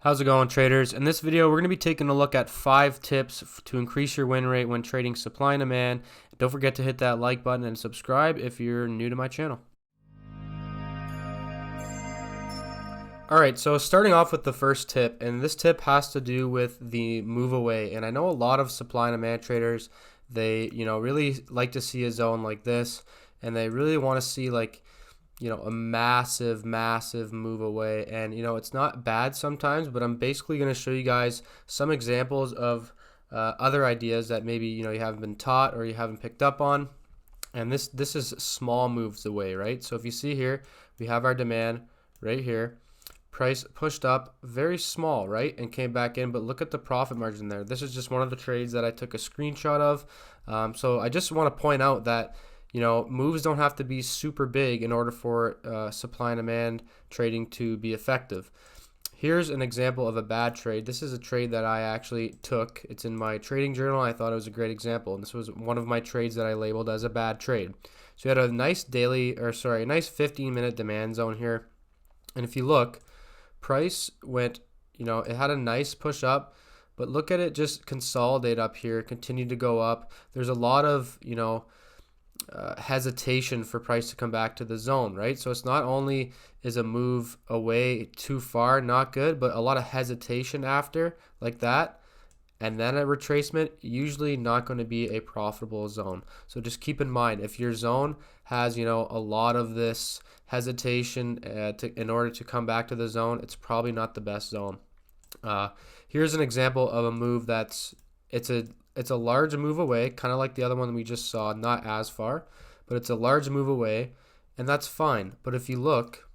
How's it going, traders? In this video, we're going to be taking a look at 5 tips to increase your win rate when trading supply and demand. Don't forget to hit that like button and subscribe if you're new to my channel. Alright, so starting off with the first tip, and this tip has to do with the move away. And I know a lot of supply and demand traders, they really like to see a zone like this, and they really want to see a massive move away. And it's not bad sometimes, but I'm basically going to show you guys some examples of other ideas that maybe you haven't been taught or you haven't picked up on. And this is small moves away, right? So if you see here, we have our demand right here, price pushed up very small, right, and came back in, but look at the profit margin there. This is just one of the trades that I took a screenshot of. So I just want to point out that moves don't have to be super big in order for supply and demand trading to be effective. Here's an example of a bad trade. This is a trade that I actually took. It's in my trading journal. I thought it was a great example, and this was one of my trades that I labeled as a bad trade. So we had a nice nice 15-minute demand zone here, and if you look, price went, it had a nice push up, but look at it just consolidate up here, continue to go up. There's a lot of hesitation for price to come back to the zone, right? So it's not only is a move away too far not good, but a lot of hesitation after like that, and then a retracement, usually not going to be a profitable zone. So just keep in mind, if your zone has a lot of this hesitation in order to come back to the zone, it's probably not the best zone. Here's an example of a move it's a large move away, kind of like the other one we just saw, not as far, but it's a large move away, and that's fine. But if you look,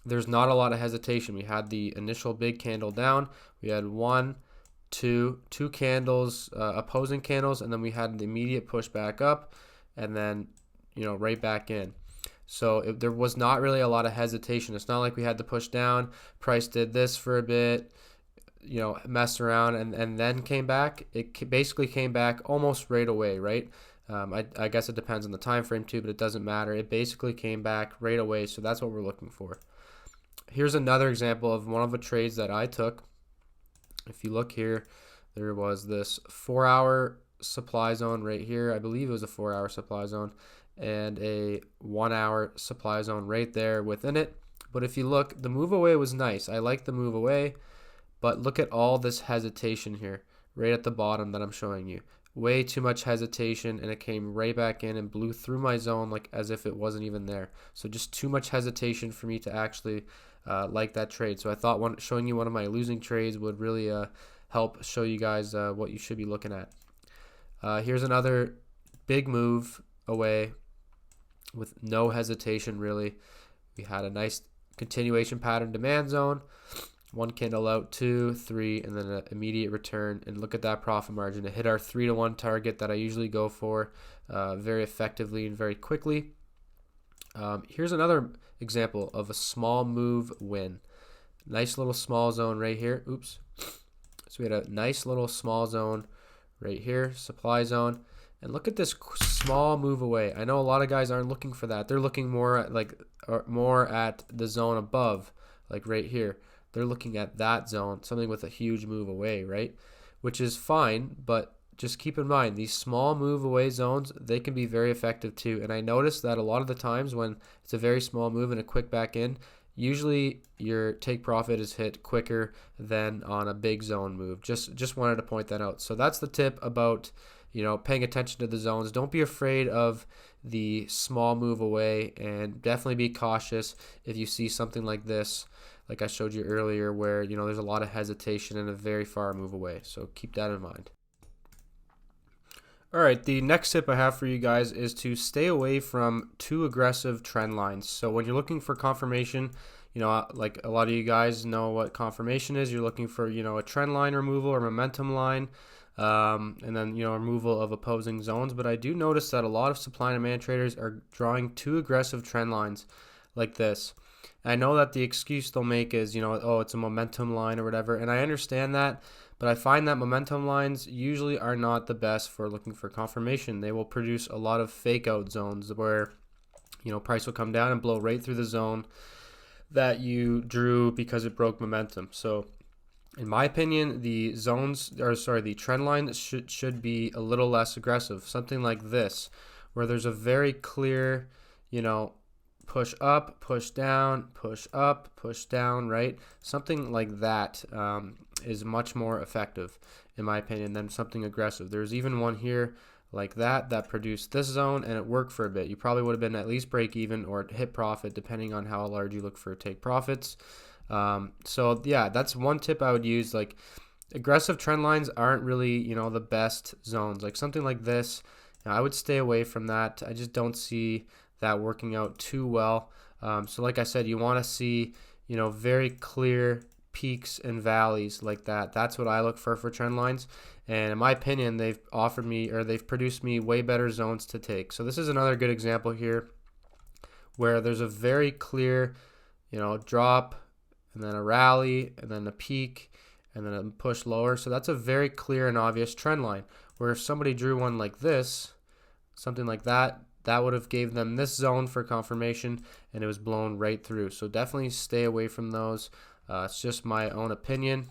there's not a lot of hesitation. We had the initial big candle down, we had two candles, opposing candles, and then we had the immediate push back up, and then right back in. So there was not really a lot of hesitation. It's not like we had to push down, price did this for a bit, messed around, and then came back. It basically came back almost right away, right? I guess it depends on the time frame too, but it doesn't matter. It basically came back right away, so that's what we're looking for. Here's another example of one of the trades that I took. If you look here, there was this 4-hour supply zone right here. I believe it was a 4-hour supply zone, and a 1-hour supply zone right there within it. But if you look, the move away was nice. I like the move away, but look at all this hesitation here right at the bottom that I'm showing you. Way too much hesitation, and it came right back in and blew through my zone like as if it wasn't even there. So just too much hesitation for me to actually like that trade. So I thought showing you one of my losing trades would really help show you guys what you should be looking at. Here's another big move away with no hesitation really. We had a nice continuation pattern demand zone, one candle out, 2, 3, and then an immediate return. And look at that profit margin. It hit our 3-to-1 target that I usually go for very effectively and very quickly. Here's another example of a small move win. Nice little small zone right here. Oops. So we had a nice little small zone right here, supply zone. And look at this small move away. I know a lot of guys aren't looking for that. They're looking more at the zone above, like right here. They're looking at that zone, something with a huge move away, right? Which is fine, but just keep in mind, these small move away zones, they can be very effective too. And I noticed that a lot of the times when it's a very small move and a quick back in, usually your take profit is hit quicker than on a big zone move. Just wanted to point that out. So that's the tip about paying attention to the zones. Don't be afraid of the small move away, and definitely be cautious if you see something like this, like I showed you earlier, where there's a lot of hesitation and a very far move away. So keep that in mind. All right, the next tip I have for you guys is to stay away from too aggressive trend lines. So when you're looking for confirmation, like a lot of you guys know what confirmation is. You're looking for a trend line removal or momentum line, and then removal of opposing zones. But I do notice that a lot of supply and demand traders are drawing too aggressive trend lines like this. And I know that the excuse they'll make is oh, it's a momentum line or whatever, and I understand that, but I find that momentum lines usually are not the best for looking for confirmation. They will produce a lot of fake out zones where price will come down and blow right through the zone that you drew because it broke momentum. So In my opinion, the the trend line should be a little less aggressive. Something like this, where there's a very clear, you know, push up, push down, push up, push down, right? Something like that is much more effective, in my opinion, than something aggressive. There's even one here like that produced this zone, and it worked for a bit. You probably would have been at least break even or hit profit, depending on how large you look for take profits. So yeah, that's one tip I would use. Like, aggressive trend lines aren't really, the best zones. Like something like this, I would stay away from that. I just don't see that working out too well. So like I said, you want to see, very clear peaks and valleys like that. That's what I look for trend lines. And in my opinion, they've produced me way better zones to take. So this is another good example here where there's a very clear, drop, and then a rally, and then a peak, and then a push lower. So that's a very clear and obvious trend line. Where if somebody drew one like this, something like that, that would have gave them this zone for confirmation, and it was blown right through. So definitely stay away from those. It's just my own opinion.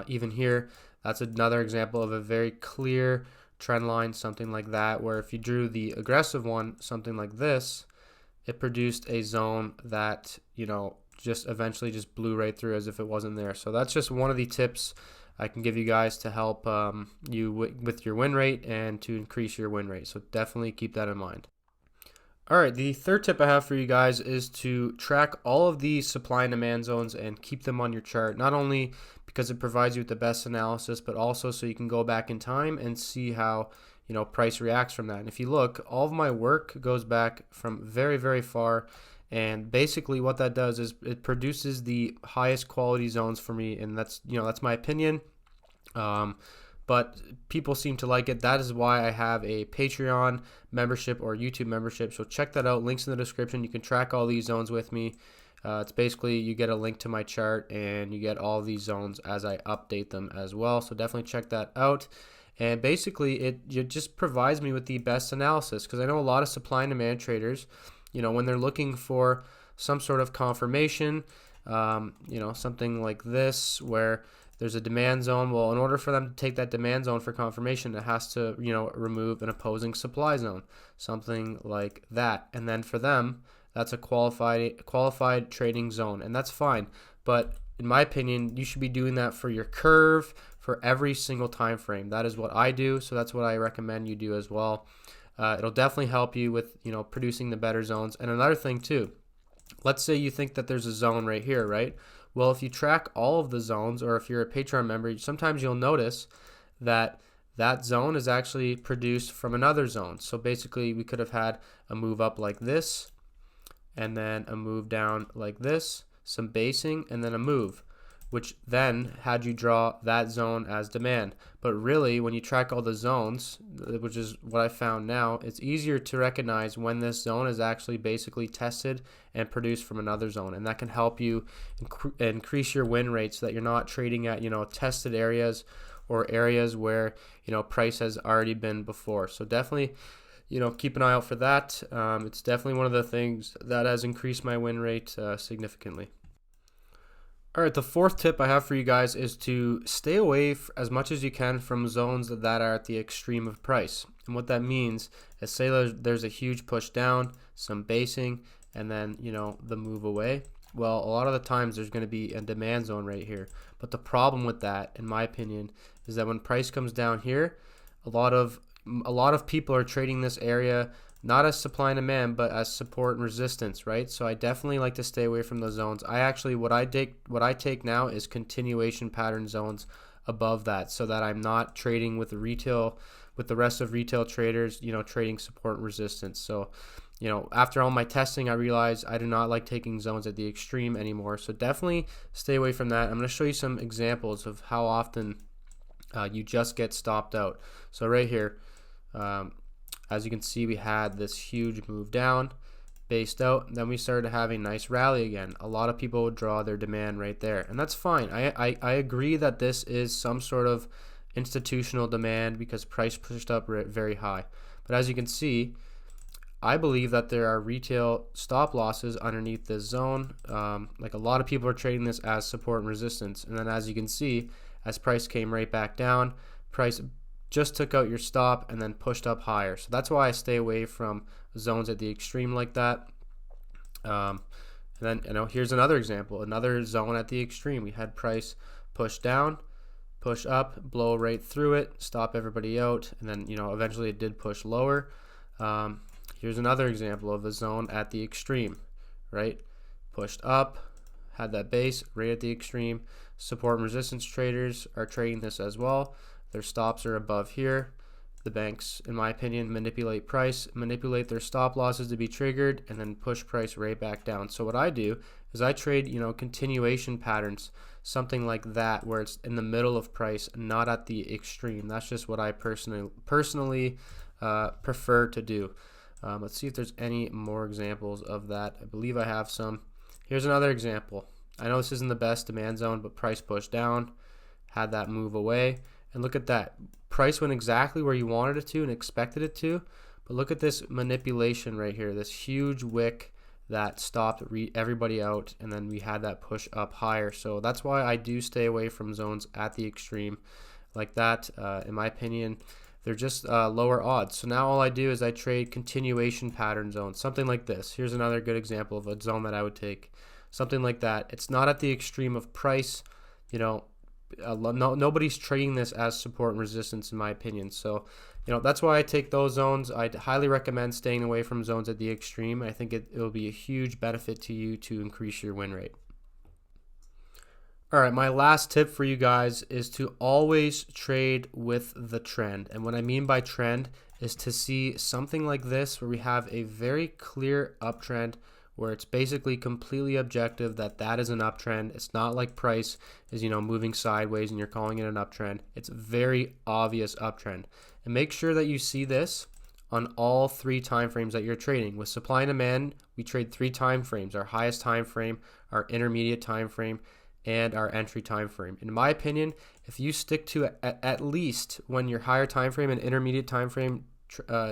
Even here, that's another example of a very clear trend line, something like that, where if you drew the aggressive one, something like this, it produced a zone that, just eventually just blew right through as if it wasn't there. So that's just one of the tips I can give you guys to help you with your win rate and to increase your win rate. So definitely keep that in mind. All right, the third tip I have for you guys is to track all of the supply and demand zones and keep them on your chart, not only because it provides you with the best analysis, but also so you can go back in time and see how price reacts from that. And if you look, all of my work goes back from very, very far. And basically what that does is it produces the highest quality zones for me, and that's my opinion. But people seem to like it. That is why I have a Patreon membership or YouTube membership. So check that out. Links in the description. You can track all these zones with me. It's basically you get a link to my chart and you get all these zones as I update them as well. So definitely check that out. And basically it just provides me with the best analysis, because I know a lot of supply and demand traders, when they're looking for some sort of confirmation, something like this where there's a demand zone. Well, in order for them to take that demand zone for confirmation, it has to, remove an opposing supply zone, something like that. And then for them, that's a qualified trading zone, and that's fine. But in my opinion, you should be doing that for your curve for every single time frame. That is what I do, so that's what I recommend you do as well. It'll definitely help you with producing the better zones. And another thing too, let's say you think that there's a zone right here, right? Well, if you track all of the zones, or if you're a Patreon member, sometimes you'll notice that that zone is actually produced from another zone. So basically we could have had a move up like this, and then a move down like this, some basing, and then a move, which then had you draw that zone as demand. But really, when you track all the zones, which is what I found now, it's easier to recognize when this zone is actually basically tested and produced from another zone. And that can help you increase your win rate so that you're not trading at, tested areas or areas where, price has already been before. So definitely, keep an eye out for that. It's definitely one of the things that has increased my win rate significantly. All right, the fourth tip I have for you guys is to stay away as much as you can from zones that are at the extreme of price. And what that means is, say there's a huge push down, some basing, and then, the move away. Well, a lot of the times there's going to be a demand zone right here. But the problem with that, in my opinion, is that when price comes down here, a lot of people are trading this area not as supply and demand, but as support and resistance, right? So I definitely like to stay away from those zones. What I take now is continuation pattern zones above that, so that I'm not trading with the rest of retail traders, trading support and resistance. So, after all my testing, I realized I do not like taking zones at the extreme anymore. So definitely stay away from that. I'm going to show you some examples of how often you just get stopped out. So right here, as you can see, we had this huge move down, based out, then we started to have a nice rally again. A lot of people would draw their demand right there, and that's fine. I agree that this is some sort of institutional demand because price pushed up very high. But as you can see, I believe that there are retail stop losses underneath this zone. Like a lot of people are trading this as support and resistance. And then as you can see, as price came right back down, price just took out your stop and then pushed up higher. So that's why I stay away from zones at the extreme like that. And then, here's another example, another zone at the extreme. We had price push down, push up, blow right through it, stop everybody out, and then, eventually it did push lower. Here's another example of a zone at the extreme, right? Pushed up, had that base right at the extreme. Support and resistance traders are trading this as well. Their stops are above here. The banks, in my opinion, manipulate price, manipulate their stop losses to be triggered, and then push price right back down. So what I do is I trade, continuation patterns, something like that, where it's in the middle of price, not at the extreme. That's just what I personally prefer to do. Let's see if there's any more examples of that. I believe I have some. Here's another example. I know this isn't the best demand zone, but price pushed down, had that move away, and look at that. Price went exactly where you wanted it to and expected it to, but look at this manipulation right here, this huge wick that stopped everybody out, and then we had that push up higher. So that's why I do stay away from zones at the extreme like that. In my opinion, they're just lower odds. So now all I do is I trade continuation pattern zones, something like this. Here's another good example of a zone that I would take, something like that. It's not at the extreme of price, nobody's trading this as support and resistance, in my opinion. So that's why I take those zones. I'd highly recommend staying away from zones at the extreme. I think it will be a huge benefit to you to increase your win rate. All right, my last tip for you guys is to always trade with the trend. And what I mean by trend is to see something like this where we have a very clear uptrend, where it's basically completely objective that is an uptrend. It's not like price is, moving sideways and you're calling it an uptrend. It's a very obvious uptrend. And make sure that you see this on all 3 time frames that you're trading. With supply and demand, we trade 3 time frames: our highest time frame, our intermediate time frame, and our entry time frame. In my opinion, if you stick to at least when your higher time frame and intermediate time frame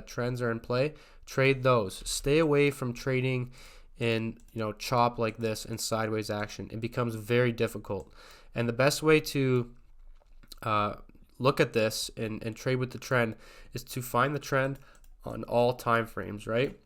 trends are in play, trade those. Stay away from trading in chop like this and sideways action. It becomes very difficult. And the best way to look at this and trade with the trend is to find the trend on all time frames, right?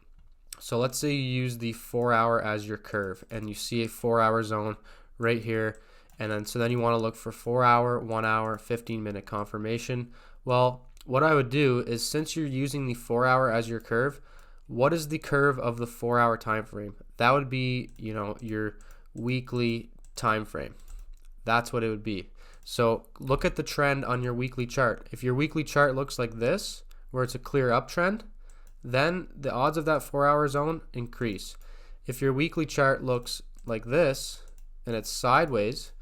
So let's say you use the 4-hour as your curve and you see a 4-hour zone right here, and then you want to look for 4-hour, 1 hour, 15-minute confirmation. Well, what I would do is, since you're using the 4-hour as your curve, what is the curve of the 4-hour time frame? That would be, your weekly time frame. That's what it would be. So look at the trend on your weekly chart. If your weekly chart looks like this, where it's a clear uptrend, then the odds of that 4-hour zone increase. If your weekly chart looks like this and it's sideways,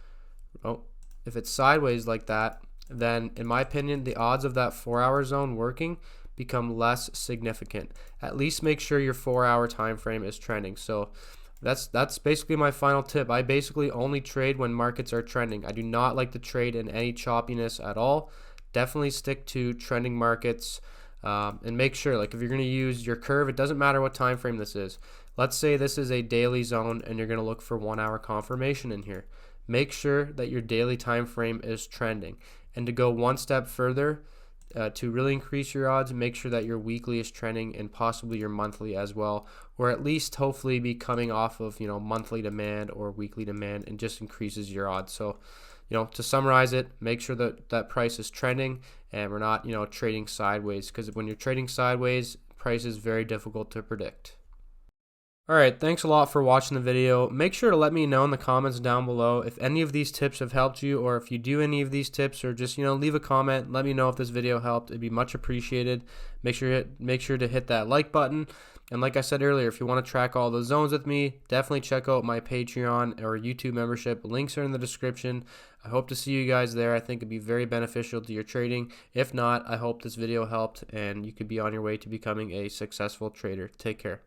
if it's sideways like that, then in my opinion, the odds of that 4-hour zone working become less significant. At least make sure your 4-hour time frame is trending. So that's basically my final tip. I basically only trade when markets are trending. I do not like to trade in any choppiness at all. Definitely stick to trending markets, and make sure, like, if you're going to use your curve, it doesn't matter what time frame this is. Let's say this is a daily zone and you're going to look for 1-hour confirmation in here. Make sure that your daily time frame is trending. And to go one step further, to really increase your odds, make sure that your weekly is trending, and possibly your monthly as well, or at least hopefully be coming off of monthly demand or weekly demand, and just increases your odds. So to summarize it, make sure that price is trending and we're not trading sideways, because when you're trading sideways, price is very difficult to predict. Alright, thanks a lot for watching the video. Make sure to let me know in the comments down below if any of these tips have helped you, or if you do any of these tips, or just leave a comment. Let me know if this video helped. It'd be much appreciated. Make sure to hit that like button. And like I said earlier, if you want to track all the zones with me, definitely check out my Patreon or YouTube membership. Links are in the description. I hope to see you guys there. I think it'd be very beneficial to your trading. If not, I hope this video helped and you could be on your way to becoming a successful trader. Take care.